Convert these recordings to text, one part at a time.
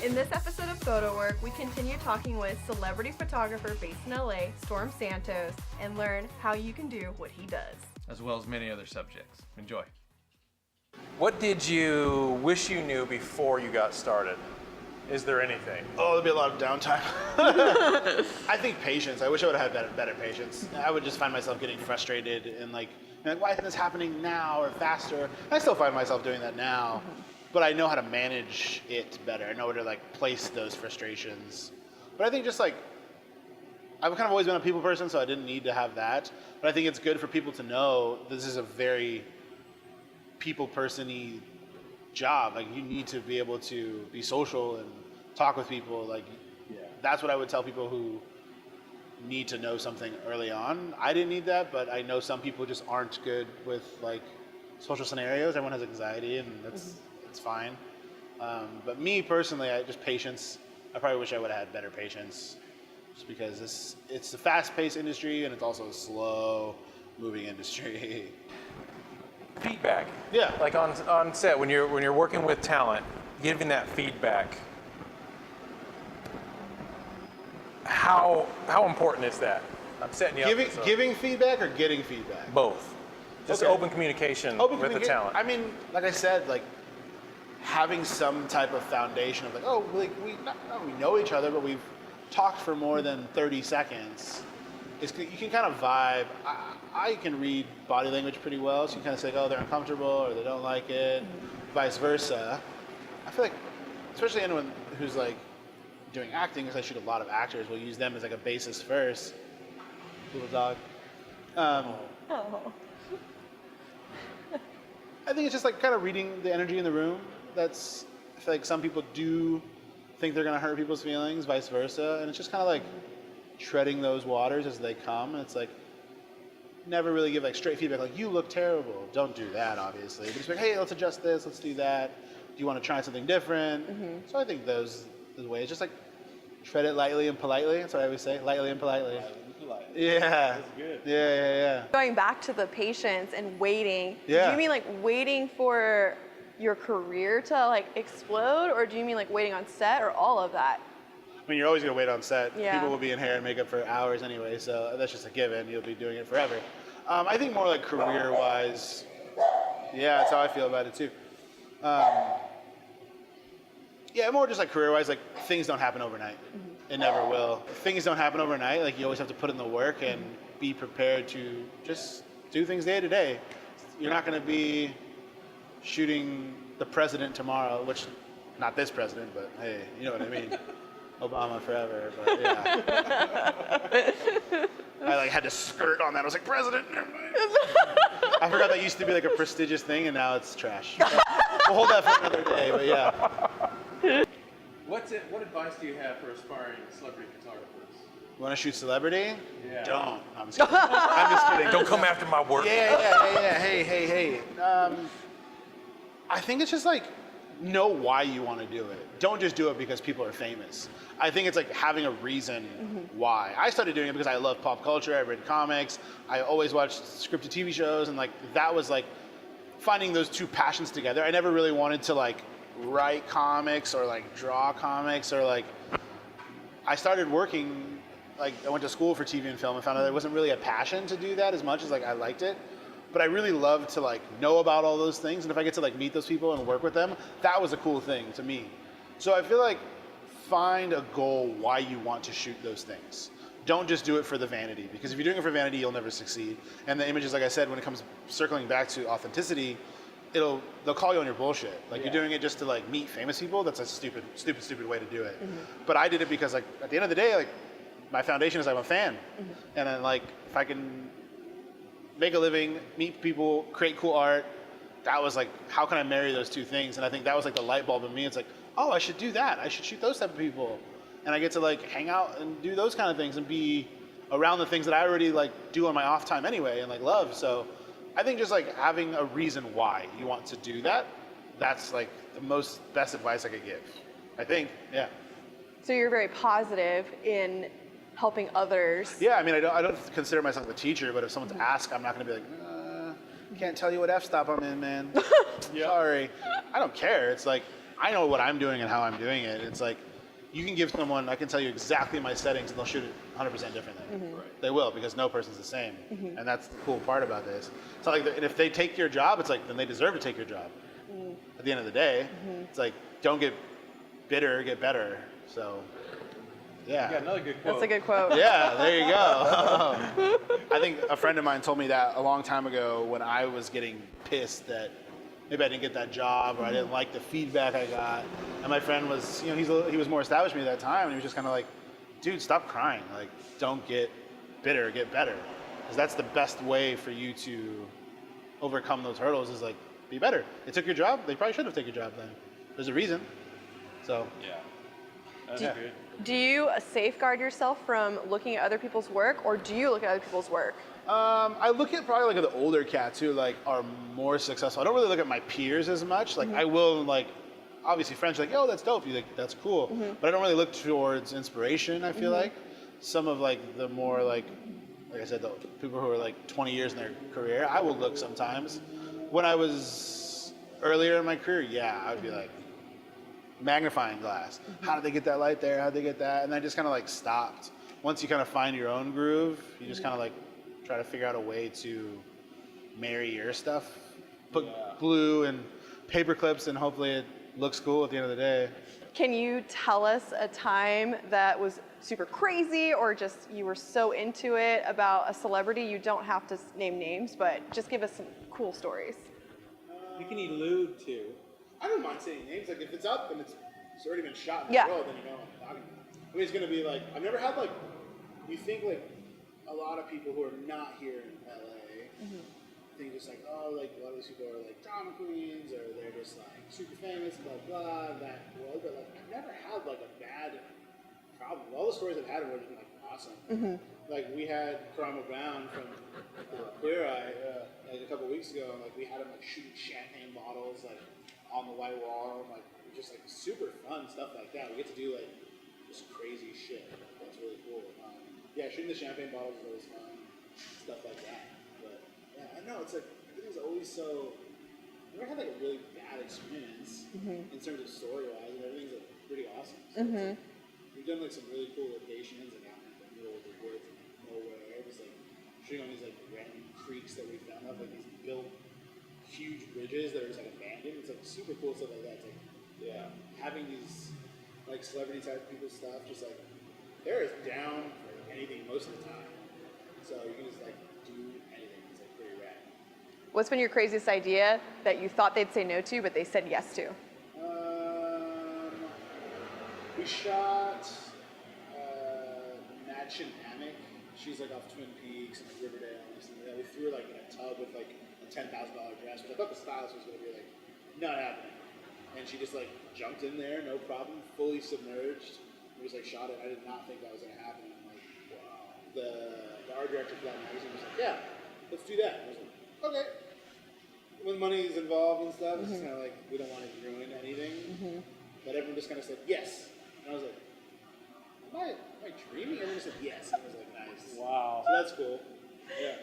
In this episode of Photowrk, we continue talking with celebrity photographer based in LA, Storm Santos, and learn how you can do what he does. As well as many other subjects. Enjoy. What did you wish you knew before you got started? Is there anything? Oh, there'd be a lot of downtime. I think patience. I wish I would have had better patience. I would just find myself getting frustrated and like, why isn't this happening now or faster? I still find myself doing that now, but I know how to manage it better. I know where to like place those frustrations. But I think just like, I've kind of always been a people person, so I didn't need to have that. But I think it's good for people to know this is a very people person-y job. Like, you need to be able to be social and talk with people. Like, that's what I would tell people who need to know something early on. I didn't need that, but I know some people just aren't good with like social scenarios. Everyone has anxiety, and that's fine. But me personally, patience. I probably wish I would have had better patience, just because it's a fast-paced industry and it's also a slow-moving industry. Feedback. Yeah. Like on set, when you're working with talent, giving that feedback. How important is that? I'm setting you up. Giving feedback or getting feedback? Both. Just Okay. open communication with the talent. I mean, like I said, like having some type of foundation of like, oh, like we know each other, but we've talked for more than 30 seconds. You can kind of vibe. I can read body language pretty well, so you kind of say, like, oh, they're uncomfortable or they don't like it, vice versa. I feel like, especially anyone who's like doing acting, because I shoot a lot of actors, we'll use them as like a basis first. Little dog. I think it's just like kind of reading the energy in the room. I feel like some people do think they're gonna hurt people's feelings, vice versa, and it's just kind of like treading those waters as they come. And it's like, never really give like straight feedback, like, you look terrible. Don't do that, obviously. But just like, hey, let's adjust this, let's do that. Do you want to try something different? So I think those ways, just like tread it lightly and politely. That's what I always say, lightly and politely. Yeah. That's good. Yeah. Going back to the patience and waiting, Yeah. do you mean like waiting for your career to like explode, or do you mean like waiting on set, or all of that? I mean, you're always gonna wait on set. Yeah. People will be in hair and makeup for hours anyway, so that's just a given. You'll be doing it forever. I think more like career-wise, yeah, that's how I feel about it too. Yeah, more just like career-wise, like things don't happen overnight. It never will. Things don't happen overnight. Like, you always have to put in the work and be prepared to just do things day to day. You're not gonna be shooting the president tomorrow, which, not this president, but hey, you know what I mean. Obama forever, but yeah. I like had to skirt on that. I was like, president, never mind. I forgot that used to be like a prestigious thing, and now it's trash. We'll hold that for another day, but yeah. What advice do you have for aspiring celebrity photographers? You want to shoot celebrity? Yeah. Don't. I'm just kidding. I'm just kidding. Don't come after my work. Yeah. Hey. I think it's just like, know why you want to do it. Don't just do it because people are famous. I think it's like having a reason why. I started doing it because I love pop culture. I read comics. I always watched scripted TV shows, and like that was like finding those two passions together. I never really wanted to like write comics or like draw comics, or like I started working, like I went to school for TV and film and found out there wasn't really a passion to do that as much as like I liked it. But I really love to like know about all those things, and if I get to like meet those people and work with them, that was a cool thing to me. So I feel like find a goal why you want to shoot those things. Don't just do it for the vanity, because if you're doing it for vanity, you'll never succeed. And the images, like I said, when it comes circling back to authenticity, they'll call you on your bullshit. Like, you're doing it just to like meet famous people. That's a stupid way to do it. But I did it because like at the end of the day, like my foundation is I'm a fan, and then like if I can make a living, meet people, create cool art, that was like, how can I marry those two things? And I think that was like the light bulb in me. It's like, oh, I should do that. I should shoot those type of people. And I get to like hang out and do those kind of things and be around the things that I already like do on my off time anyway and like love. So I think just like having a reason why you want to do that, that's like the best advice I could give. I think, yeah. So you're very positive in helping others. Yeah, I mean, I don't consider myself a teacher, but if someone's asked, I'm not going to be like, can't tell you what f-stop I'm in, man. Sorry. I don't care. It's like, I know what I'm doing and how I'm doing it. It's like, you can give someone, I can tell you exactly my settings and they'll shoot it 100% differently. Right. They will, because no person's the same. And that's the cool part about this. It's not like, and if they take your job, it's like, then they deserve to take your job. At the end of the day, it's like, don't get bitter, get better. So, yeah. You got another good quote. That's a good quote. Yeah, there you go. I think a friend of mine told me that a long time ago when I was getting pissed that maybe I didn't get that job or I didn't like the feedback I got. And my friend was, he was more established than me at that time, and he was just kind of like, dude, stop crying. Like, don't get bitter, get better. Because that's the best way for you to overcome those hurdles is like, be better. They took your job, they probably should have taken your job then. There's a reason. So. Yeah. That's Yeah. good. Do you safeguard yourself from looking at other people's work, or do you look at other people's work? I look at probably like the older cats who like are more successful. I don't really look at my peers as much. Like I will like, obviously friends are like, oh, that's dope. You like, that's cool. But I don't really look towards inspiration. I feel like some of like the more like I said, the people who are like 20 years in their career, I will look sometimes. When I was earlier in my career, yeah, I'd be like magnifying glass. How did they get that light there? How did they get that? And I just kind of like stopped. Once you kind of find your own groove, you just kind of like try to figure out a way to marry your stuff, put glue and paper clips, and hopefully it looks cool at the end of the day. Can you tell us a time that was super crazy, or just you were so into it about a celebrity? You don't have to name names, but just give us some cool stories. You can allude to. I don't mind saying names. Like if it's up and it's already been shot in Yeah. the world, then you know what I'm talking about. I mean, it's gonna be like I've never had like you think like a lot of people who are not here in LA think just like like a lot of these people are like drama queens or they're just like super famous and blah blah that world. But like I've never had like a bad problem. All the stories I've had have been like awesome. Like we had Karamo Brown from Queer Eye like a couple weeks ago, and like we had him like shooting champagne bottles like on the white wall, and like just like super fun stuff like that. We get to do like just crazy shit. That's really cool. Yeah, shooting the champagne bottles is always fun, stuff like that. But yeah, I know it's like everything's always so. I never had like a really bad experience in terms of story wise, and everything's like pretty awesome. So it's, like, we've done like some really cool locations, like out in the middle of the woods, nowhere. Just like shooting on these like random creeks that we found up, like these built huge bridges that are just like abandoned. It's like super cool stuff like that. It's like having these like celebrity type people stuff, just like they're as down for anything most of the time. So you can just like do anything. It's like pretty rad. What's been your craziest idea that you thought they'd say no to, but they said yes to? We shot Madchen Amick. She's like off Twin Peaks and like Riverdale and this and that. We threw her like in a tub with like a $10,000 dress, which I thought the stylist was gonna be like, not happening. And she just like jumped in there, no problem, fully submerged. We just like shot it. I did not think that was gonna happen. I'm like, wow. The art director for that magazine was like, yeah, let's do that. And I was like, okay. When money is involved and stuff, it's kind of like we don't want to ruin anything. But everyone just kind of said yes. And I was like, am I dreaming? Everyone said yes. And I was like, nice. Wow. So that's cool. Yeah.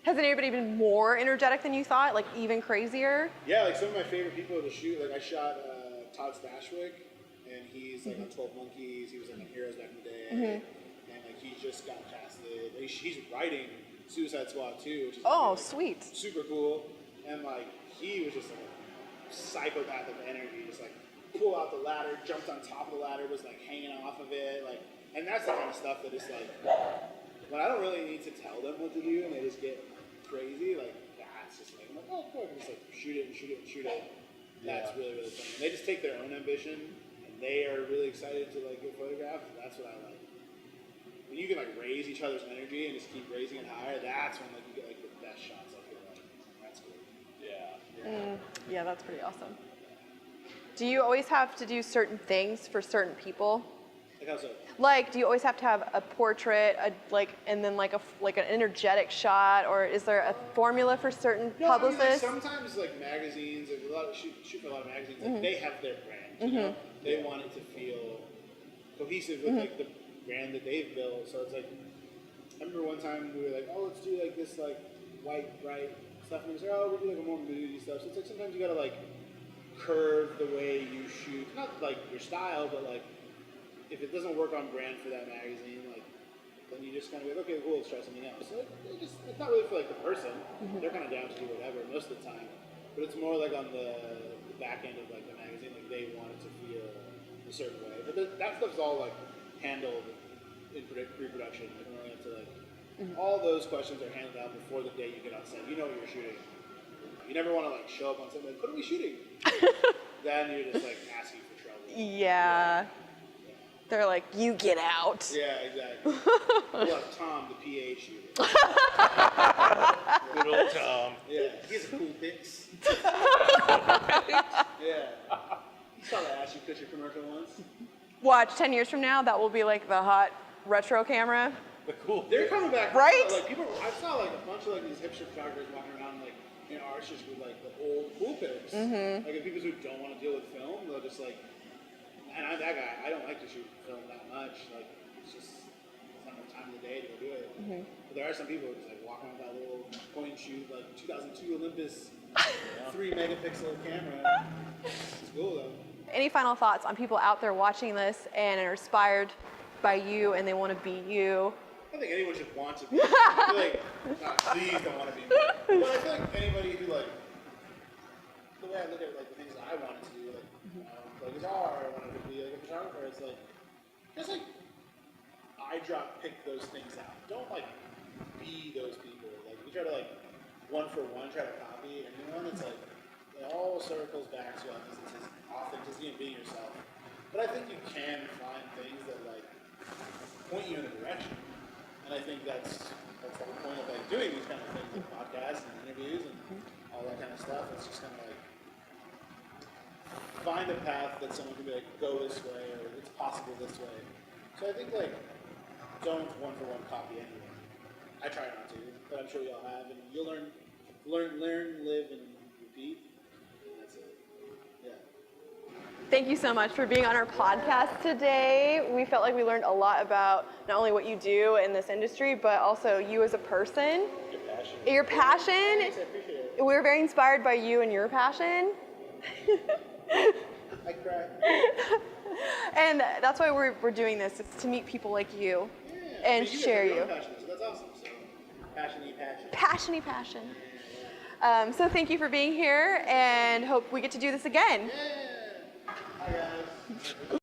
Has anybody been more energetic than you thought, like even crazier? Yeah, like some of my favorite people to shoot. Like I shot Todd Stashwick, and he's like on 12 Monkeys. He was like on Heroes back in the day. And like he just got casted. He's writing Suicide Squad 2, which is Oh, like, sweet. super cool. And like he was just like a psychopath of energy, just like pull out the ladder, jumped on top of the ladder, was like hanging off of it, like, and that's the kind of stuff that is like when I don't really need to tell them what to do and they just get crazy, like that's just like I'm like, oh cool, I can just like shoot it and shoot it and shoot it. That's really, really fun. And they just take their own ambition and they are really excited to like get photographed. That's what I like. When you can like raise each other's energy and just keep raising it higher, that's when like you get like the best shots. I feel like that's cool. Yeah. Yeah, that's pretty awesome. Do you always have to do certain things for certain people? Like how so? Like, do you always have to have a portrait, and then like an energetic shot, or is there a formula for certain publicists? I mean, like sometimes like magazines, like a lot of shoot for a lot of magazines, like they have their brand. You know? They want it to feel cohesive with like the brand that they've built. So it's like I remember one time we were like, oh, let's do like this like white bright stuff, and we was like, oh, we'll do like a more moody stuff. So it's like sometimes you gotta like curve the way you shoot like your style, but like if it doesn't work on brand for that magazine, like then you just kind of go, okay, cool, let's try something else. So it's not really for like the person. They're kind of down to do whatever most of the time, but it's more like on the back end of like the magazine, like they want it to feel a certain way. But that stuff's all like handled in pre-production. Like we only have to like all those questions are handled out before the day you get on set. You know what you're shooting. You never want to like show up on set like, what are we shooting? Then you're just like asking for trouble. Yeah. They're like, you get out. Yeah, exactly. We'll have Tom, the PA shooter. Good old Tom. Yeah, he has cool pics. Yeah. You saw that Ashton Kutcher commercial once? Watch, 10 years from now, that will be like the hot retro camera. The cool. They're coming back. Right? Like people, I saw like a bunch of like these hipster photographers walking around like in arches with like the old cool pics. Like if people who don't want to deal with film, they'll just like. And I'm that guy. I don't like to shoot film that much. Like it's just it's not enough time of the day to go do it. But there are some people who just like walk around with that little point and shoot like 2002 Olympus 3 megapixel camera. It's cool though. Any final thoughts on people out there watching this and are inspired by you and they want to be you? I think anyone should want to be. I feel like, please don't want to be me. But I feel like anybody who like, the way I look at like the things that I wanted to do, like play guitar, I wanted to be like a photographer. It's like, just like, pick those things out. Don't like be those people. Like we try to like one for one try to copy anyone. It's like it all circles back to authenticity and being yourself. But I think you can find things that like point you in a direction. And I think that's the whole point of like doing these kind of things, like podcasts and interviews and all that kind of stuff. It's just kind of like find a path that someone can be like, go this way, or it's possible this way. So I think like don't one for one copy anyone. I try not to, but I'm sure you all have, and you'll learn, live, and repeat. And that's it. Yeah. Thank you so much for being on our podcast today. We felt like we learned a lot about not only what you do in this industry, but also you as a person. Your passion. Thanks, I appreciate it. We were very inspired by you and your passion. I cry. And that's why we're doing this. It's to meet people like you and So share guys are you. passionate, so that's awesome. So passion-y passion. Passion-y passion. So thank you for being here and hope we get to do this again. Yeah. Hi guys.